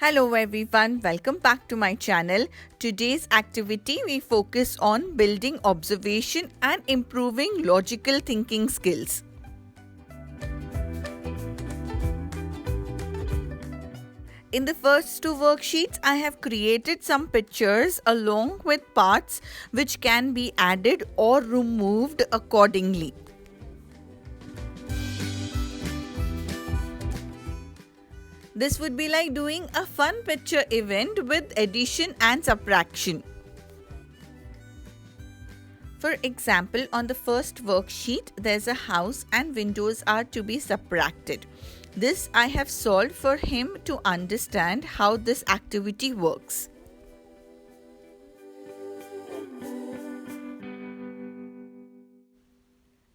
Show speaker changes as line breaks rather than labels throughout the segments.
Hello everyone, welcome back to my channel. Today's activity we focus on building observation and improving logical thinking skills. In the first two worksheets, I have created some pictures along with parts which can be added or removed accordingly. This would be like doing a fun picture event with addition and subtraction. For example, on the first worksheet, there's a house and windows are to be subtracted. This I have solved for him to understand how this activity works.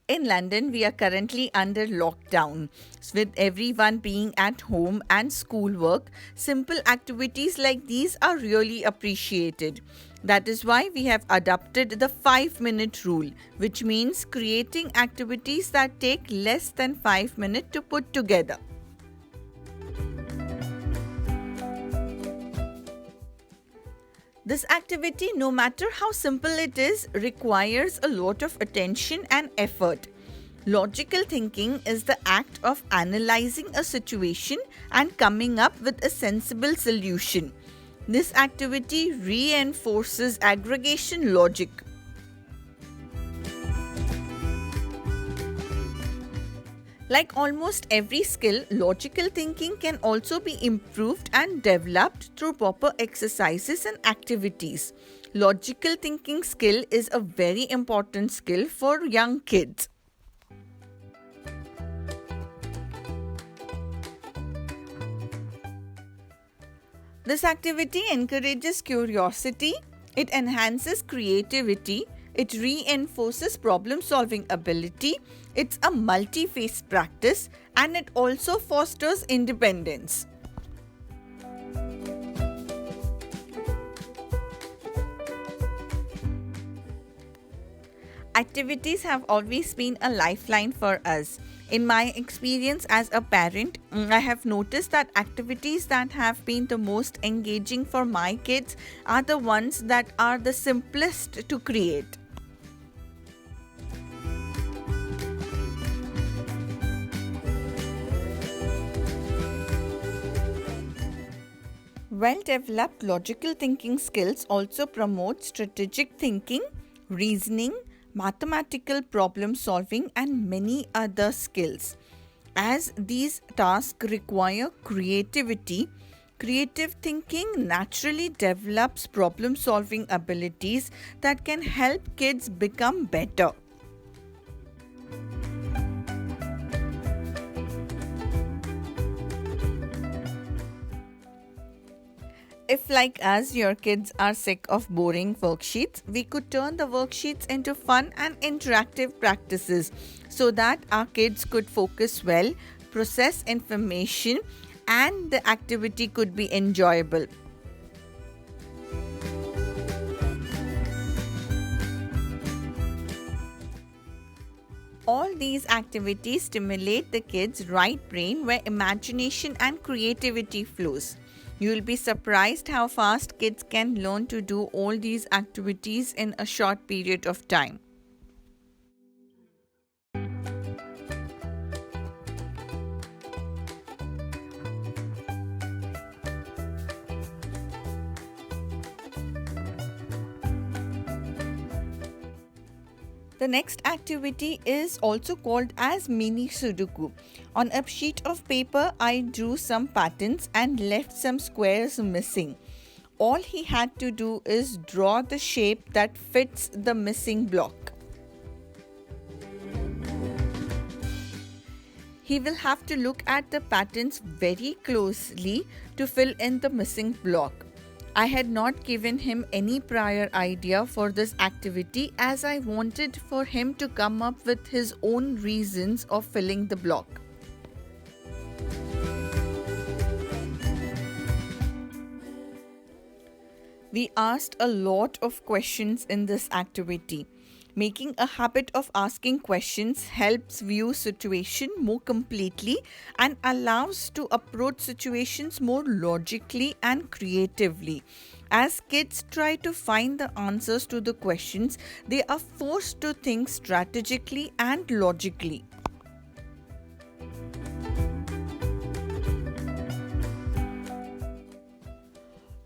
In London, we are currently under lockdown. With everyone being at home and schoolwork, simple activities like these are really appreciated. That is why we have adopted the 5-minute rule, which means creating activities that take less than 5 minutes to put together. This activity, no matter how simple it is, requires a lot of attention and effort. Logical thinking is the act of analyzing a situation and coming up with a sensible solution. This activity reinforces aggregation logic. Like almost every skill, logical thinking can also be improved and developed through proper exercises and activities. Logical thinking skill is a very important skill for young kids. This activity encourages curiosity, it enhances creativity, it reinforces problem-solving ability, it's a multi-phase practice, and it also fosters independence. Activities have always been a lifeline for us. In my experience as a parent, I have noticed that activities that have been the most engaging for my kids are the ones that are the simplest to create. Well-developed logical thinking skills also promote strategic thinking, reasoning, mathematical problem solving, and many other skills. As these tasks require creativity, creative thinking naturally develops problem solving abilities that can help kids become better. If like us, your kids are sick of boring worksheets, we could turn the worksheets into fun and interactive practices so that our kids could focus well, process information, and the activity could be enjoyable. All these activities stimulate the kids' right brain where imagination and creativity flows. You will be surprised how fast kids can learn to do all these activities in a short period of time. The next activity is also called as mini Sudoku. On a sheet of paper, I drew some patterns and left some squares missing. All he had to do is draw the shape that fits the missing block. He will have to look at the patterns very closely to fill in the missing block. I had not given him any prior idea for this activity as I wanted for him to come up with his own reasons of filling the block. We asked a lot of questions in this activity. Making a habit of asking questions helps view situation more completely and allows to approach situations more logically and creatively. As kids try to find the answers to the questions, they are forced to think strategically and logically.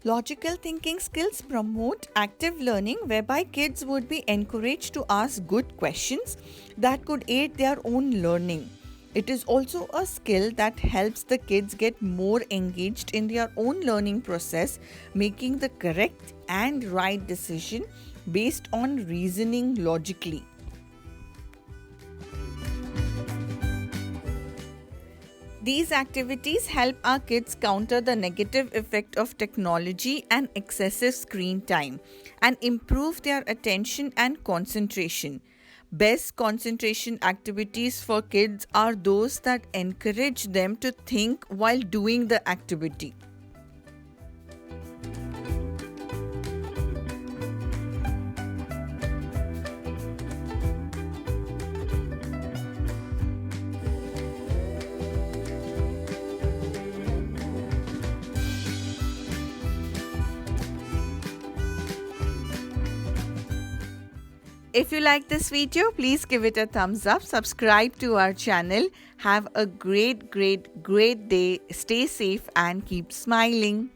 Logical thinking skills promote active learning, whereby kids would be encouraged to ask good questions that could aid their own learning. It is also a skill that helps the kids get more engaged in their own learning process, making the correct and right decision based on reasoning logically. These activities help our kids counter the negative effect of technology and excessive screen time and improve their attention and concentration. Best concentration activities for kids are those that encourage them to think while doing the activity. If you like this video, please give it a thumbs up, subscribe to our channel. Have a great day. Stay safe and keep smiling.